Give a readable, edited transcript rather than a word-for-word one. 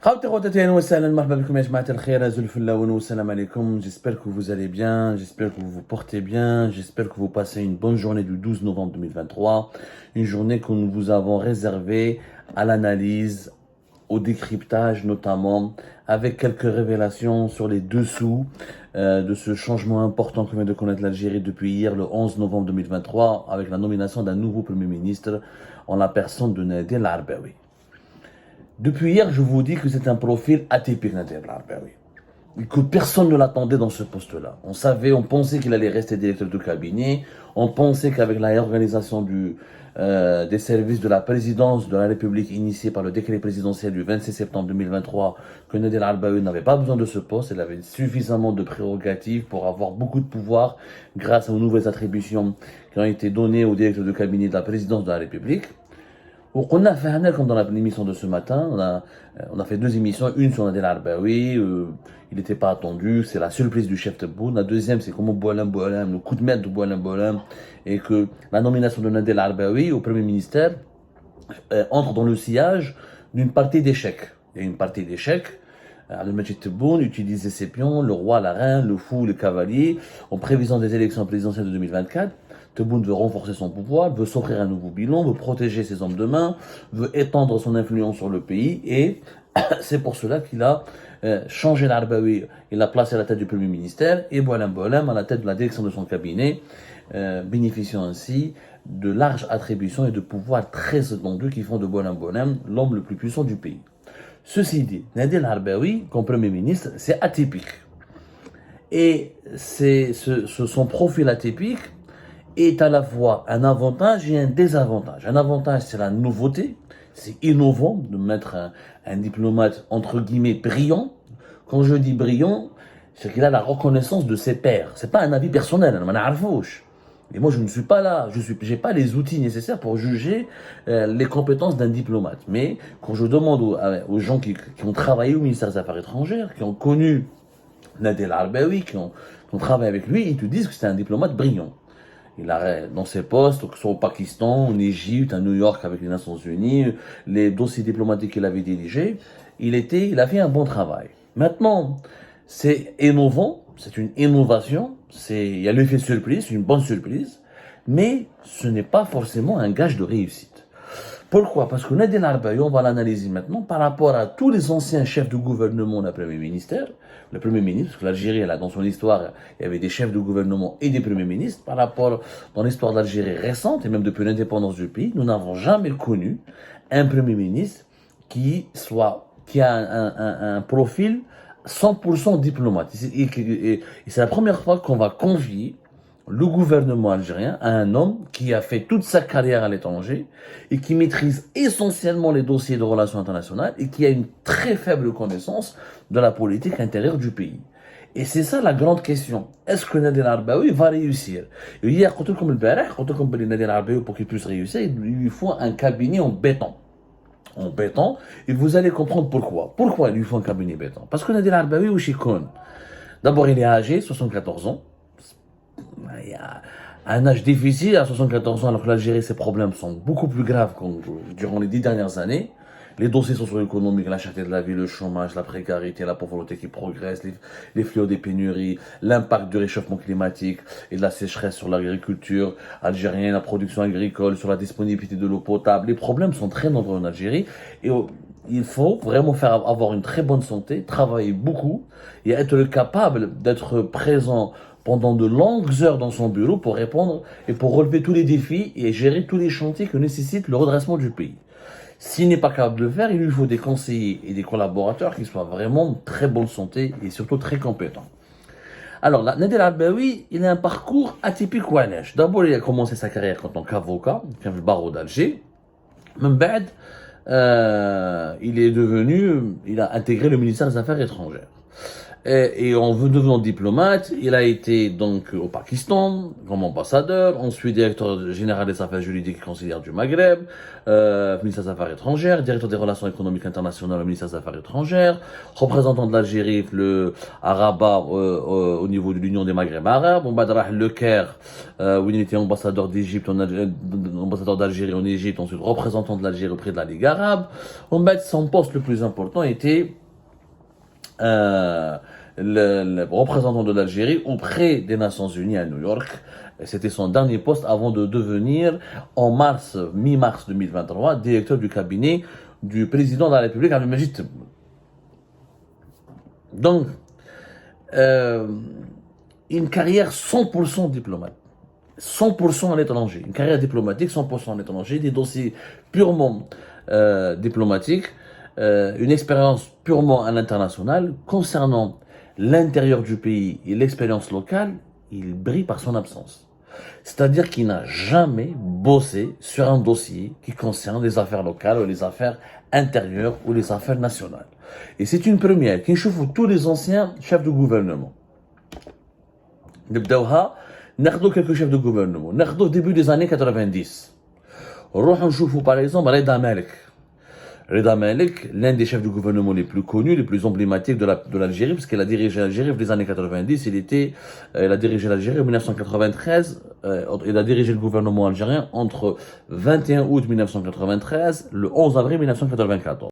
J'espère que vous allez bien, j'espère que vous vous portez bien, j'espère que vous passez une bonne journée du 12 novembre 2023, une journée que nous vous avons réservée à l'analyse, au décryptage notamment, avec quelques révélations sur les dessous de ce changement important que vient de connaître l'Algérie depuis hier, le 11 novembre 2023, avec la nomination d'un nouveau Premier ministre en la personne de Nader Al-Arbaoui. Depuis hier, je vous dis que c'est un profil atypique, Nader Al-Arbaoui. Que personne ne l'attendait dans ce poste-là. On pensait qu'il allait rester directeur de cabinet, on pensait qu'avec la réorganisation des services de la présidence de la République initiée par le décret présidentiel du 26 septembre 2023, que Nader Al-Arbaoui n'avait pas besoin de ce poste, il avait suffisamment de prérogatives pour avoir beaucoup de pouvoir grâce aux nouvelles attributions qui ont été données au directeur de cabinet de la présidence de la République. On a fait comme dans l'émission de ce matin, on a fait deux émissions, une sur Nader Al-Arbaoui, il n'était pas attendu, c'est la surprise du chef Tebboune. La deuxième, c'est comment Boualem, le coup de maître de Boualem, et que la nomination de Nader Al-Arbaoui au Premier ministère entre dans le sillage d'une partie d'échecs. Il y a une partie d'échecs. Abdelmajid Tebboune utilisait ses pions, le roi, la reine, le fou, le cavalier, en prévision des élections présidentielles de 2024. Tebboune veut renforcer son pouvoir, veut s'offrir un nouveau bilan, veut protéger ses hommes de main, veut étendre son influence sur le pays, et c'est pour cela qu'il a changé l'Arbaoui, il l'a placé à la tête du Premier ministère, et Boualem à la tête de la direction de son cabinet, bénéficiant ainsi de larges attributions et de pouvoirs très étendus qui font de Boualem l'homme le plus puissant du pays. Ceci dit, Nader Al-Arbaoui, comme Premier ministre, c'est atypique. Et son profil atypique est à la fois un avantage et un désavantage. Un avantage, c'est la nouveauté. C'est innovant de mettre un diplomate, entre guillemets, brillant. Quand je dis brillant, c'est qu'il a la reconnaissance de ses pairs. C'est pas un avis personnel, et moi, je ne suis pas là, j'ai pas les outils nécessaires pour juger les compétences d'un diplomate. Mais quand je demande aux gens qui ont travaillé au ministère des Affaires étrangères, qui ont connu Nader Al-Arbaoui, qui ont travaillé avec lui, ils te disent que c'est un diplomate brillant. Il a, dans ses postes, que ce soit au Pakistan, en Égypte, à New York avec les Nations Unies, les dossiers diplomatiques qu'il avait dirigés, il a fait un bon travail. Maintenant, c'est innovant, c'est une innovation, il y a l'effet surprise, c'est une bonne surprise, mais ce n'est pas forcément un gage de réussite. Pourquoi? Parce que Nader Al-Arbaoui, on va l'analyser maintenant par rapport à tous les anciens chefs de gouvernement d'un Premier ministère, le Premier ministre, parce que l'Algérie, là, dans son histoire, il y avait des chefs de gouvernement et des Premiers ministres. Par rapport, dans l'histoire de l'Algérie récente, et même depuis l'indépendance du pays, nous n'avons jamais connu un Premier ministre qui a un profil 100% diplomate. Et c'est la première fois qu'on va confier le gouvernement algérien à un homme qui a fait toute sa carrière à l'étranger et qui maîtrise essentiellement les dossiers de relations internationales et qui a une très faible connaissance de la politique intérieure du pays. Et c'est ça la grande question. Est-ce que Nader Al-Arbaoui va réussir? Et hier, quand Nader Al-Arbaoui, pour qu'il puisse réussir, il lui faut un cabinet en béton. Et vous allez comprendre pourquoi. Pourquoi il lui faut un cabinet béton? Parce que Nader Al-Arbaoui, d'abord, il est âgé, 74 ans. Il y a un âge difficile à 74 ans, alors que l'Algérie, ses problèmes sont beaucoup plus graves durant les 10 dernières années. Les dossiers socio-économiques, la cherté de la vie, le chômage, la précarité, la pauvreté qui progresse, les fléaux des pénuries, l'impact du réchauffement climatique et de la sécheresse sur l'agriculture algérienne, la production agricole, sur la disponibilité de l'eau potable. Les problèmes sont très nombreux en Algérie et il faut vraiment avoir une très bonne santé, travailler beaucoup et être capable d'être présent pendant de longues heures dans son bureau pour répondre et pour relever tous les défis et gérer tous les chantiers que nécessite le redressement du pays. S'il n'est pas capable de le faire, il lui faut des conseillers et des collaborateurs qui soient vraiment de très bonne santé et surtout très compétents. Alors, Nader Al-Arbaoui, il a un parcours atypique ouanèche. D'abord, il a commencé sa carrière en tant qu'avocat, dans le barreau d'Alger. Même bad, il a intégré le ministère des Affaires étrangères. Et en devenant diplomate, il a été donc au Pakistan comme ambassadeur, ensuite directeur général des affaires juridiques et consulaires du Maghreb, ministre des Affaires étrangères, directeur des relations économiques internationales au ministère des Affaires étrangères, représentant de l'Algérie à Rabat au niveau de l'Union des Maghreb arabes, on badrah le Caire où il était ambassadeur d'Égypte, ambassadeur d'Algérie en Égypte, ensuite représentant de l'Algérie auprès de la Ligue arabe. En fait, son poste le plus important était le représentant de l'Algérie auprès des Nations Unies à New York. C'était son dernier poste avant de devenir, en mi-mars 2023, directeur du cabinet du président de la République, Abdelmajid Tebboune. Donc, une carrière 100% diplomate, 100% à l'étranger, une carrière diplomatique 100% à l'étranger, des dossiers purement diplomatiques, une expérience purement à l'international. Concernant l'intérieur du pays et l'expérience locale, il brille par son absence. C'est-à-dire qu'il n'a jamais bossé sur un dossier qui concerne les affaires locales ou les affaires intérieures ou les affaires nationales. Et c'est une première qui chauffe tous les anciens chefs de gouvernement. نبداوها ناخذوا quelques chefs de gouvernement. ناخذوا au début des années 90. نروحوا نشوفوا par exemple Reda Malek. Reda Malek, l'un des chefs de gouvernement les plus connus, les plus emblématiques de l'Algérie, parce qu'il a dirigé l'Algérie des années 90, il a dirigé l'Algérie en 1993, il a dirigé le gouvernement algérien entre 21 août 1993 et le 11 avril 1994.